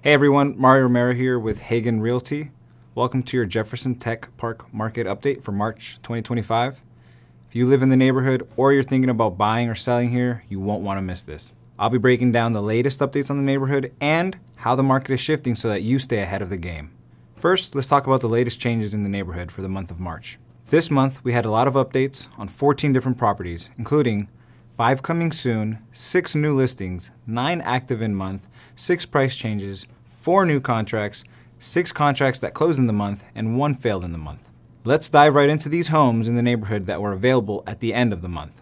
Hey everyone, Mario Romero here with Hagan Realty. Welcome to your Jefferson Tech Park market update for March 2025. If you live in the neighborhood or you're thinking about buying or selling here, you won't want to miss this. I'll be breaking down the latest updates on the neighborhood and how the market is shifting so that you stay ahead of the game. First, let's talk about the latest changes in the neighborhood for the month of March. This month, we had a lot of updates on 14 different properties, including 5 coming soon, 6 new listings, 9 active in month, 6 price changes, 4 new contracts, 6 contracts that closed in the month, and 1 failed in the month. Let's dive right into these homes in the neighborhood that were available at the end of the month.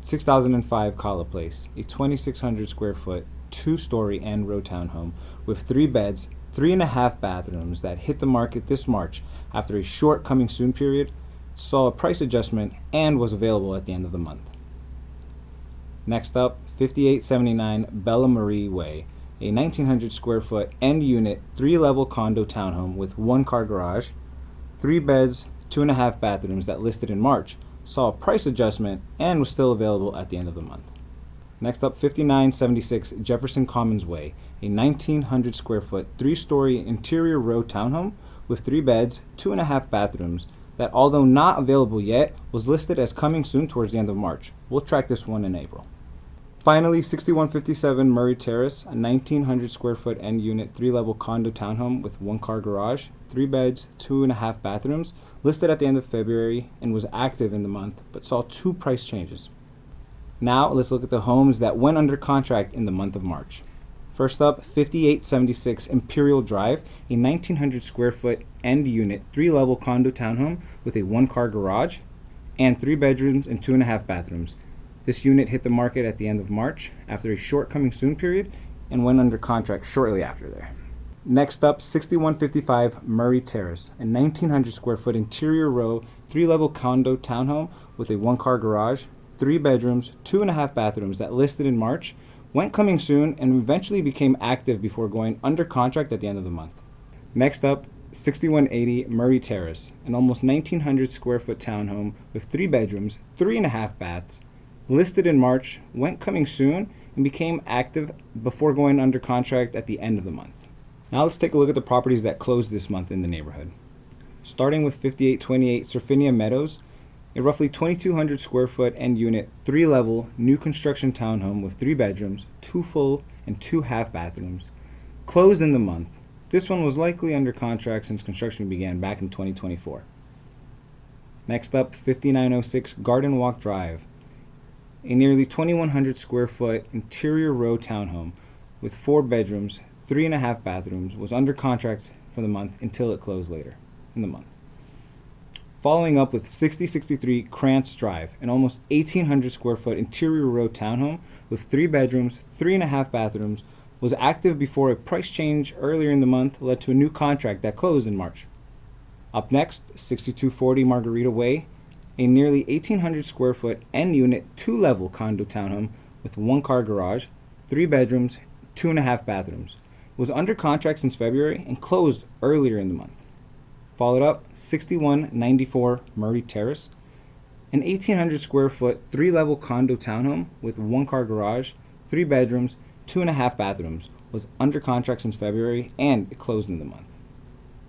6005 Kala Place, a 2,600 square foot, 2-story and row townhome with 3 beds, 3.5 bathrooms that hit the market this March after a short coming soon period, saw a price adjustment, and was available at the end of the month. Next up, 5879 Bella Marie Way, a 1,900 square foot end unit 3-level condo townhome with 1-car garage, 3 beds, 2.5 bathrooms that listed in March, saw a price adjustment, and was still available at the end of the month. Next up, 5976 Jefferson Commons Way, a 1,900 square foot 3-story interior row townhome with 3 beds, 2.5 bathrooms that, although not available yet, was listed as coming soon towards the end of March. We'll track this one in April. Finally, 6157 Murray Terrace, a 1,900 square foot end unit 3-level condo townhome with 1-car garage, 3 beds, 2.5 bathrooms, listed at the end of February and was active in the month, but saw 2 price changes. Now let's look at the homes that went under contract in the month of March. First up, 5876 Imperial Drive, a 1,900 square foot end unit 3-level condo townhome with a 1-car garage and 3 bedrooms and 2.5 bathrooms. This unit hit the market at the end of March after a short coming soon period and went under contract shortly after there. Next up, 6155 Murray Terrace, a 1,900 square foot interior row 3-level condo townhome with a 1-car garage, 3 bedrooms, 2.5 bathrooms that listed in March, went coming soon, and eventually became active before going under contract at the end of the month. Next up, 6180 Murray Terrace, an almost 1,900 square foot townhome with 3 bedrooms, 3.5 baths, listed in March, went coming soon, and became active before going under contract at the end of the month. Now let's take a look at the properties that closed this month in the neighborhood. Starting with 5828 Surfinia Meadows, a roughly 2,200 square foot end unit 3-level new construction townhome with 3 bedrooms, 2 full and 2 half bathrooms, closed in the month. This one was likely under contract since construction began back in 2024. Next up, 5906 Garden Walk Drive, a nearly 2,100 square foot interior row townhome with 4 bedrooms, 3.5 bathrooms, was under contract for the month until it closed later in the month. Following up with 6063 Krantz Drive, an almost 1,800 square foot interior row townhome with 3 bedrooms, 3.5 bathrooms, was active before a price change earlier in the month led to a new contract that closed in March. Up next, 6240 Margarita Way, a nearly 1,800 square foot end unit 2-level condo townhome with 1-car garage, 3 bedrooms, 2.5 bathrooms, was under contract since February and closed earlier in the month. Followed up, 6194 Murray Terrace, an 1,800 square foot 3-level condo townhome with 1-car garage, 3 bedrooms, 2.5 bathrooms, was under contract since February and it closed in the month.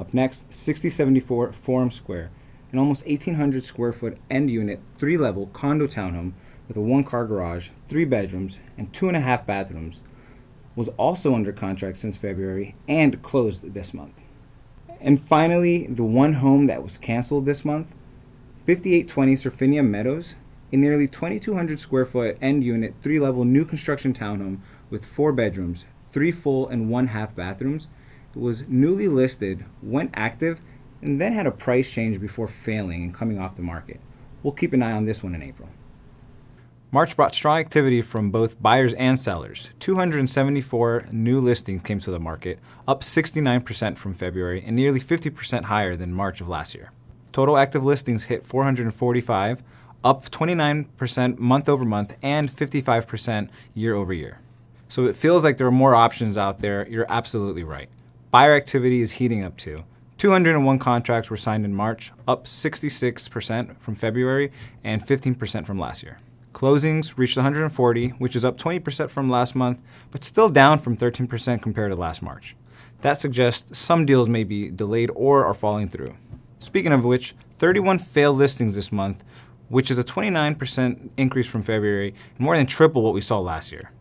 Up next, 6074 Forum Square, an almost 1,800 square foot end unit 3-level condo townhome with a 1-car garage, 3 bedrooms, and 2.5 bathrooms, was also under contract since February and closed this month. And finally, the one home that was canceled this month, 5820 Surfinia Meadows, a nearly 2,200 square foot end unit 3-level new construction townhome with 4 bedrooms, 3 full and 1 half bathrooms. It was newly listed, went active, and then had a price change before failing and coming off the market. We'll keep an eye on this one in April. March brought strong activity from both buyers and sellers. 274 new listings came to the market, up 69% from February and nearly 50% higher than March of last year. Total active listings hit 445, up 29% month over month and 55% year over year. So it feels like there are more options out there. You're absolutely right. Buyer activity is heating up too. 201 contracts were signed in March, up 66% from February and 15% from last year. Closings reached 140, which is up 20% from last month, but still down from 13% compared to last March. that suggests some deals may be delayed or are falling through. Speaking of which, 31 failed listings this month, which is a 29% increase from February and more than triple what we saw last year.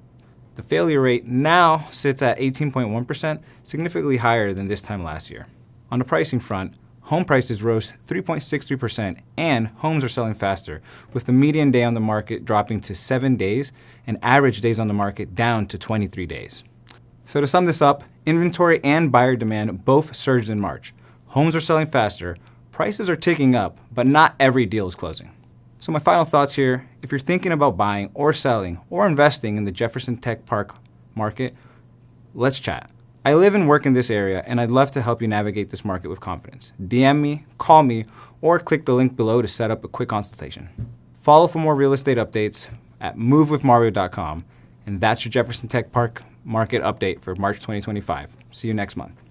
The failure rate now sits at 18.1%, significantly higher than this time last year. On the pricing front, home prices rose 3.63% and homes are selling faster, with the median day on the market dropping to 7 days and average days on the market down to 23 days. So to sum this up, inventory and buyer demand both surged in March. Homes are selling faster, prices are ticking up, but not every deal is closing. So my final thoughts here, if you're thinking about buying or selling or investing in the Jefferson Tech Park market, let's chat. I live and work in this area and I'd love to help you navigate this market with confidence. DM me, call me, or click the link below to set up a quick consultation. Follow for more real estate updates at movewithmario.com. And that's your Jefferson Tech Park market update for March 2025. See you next month.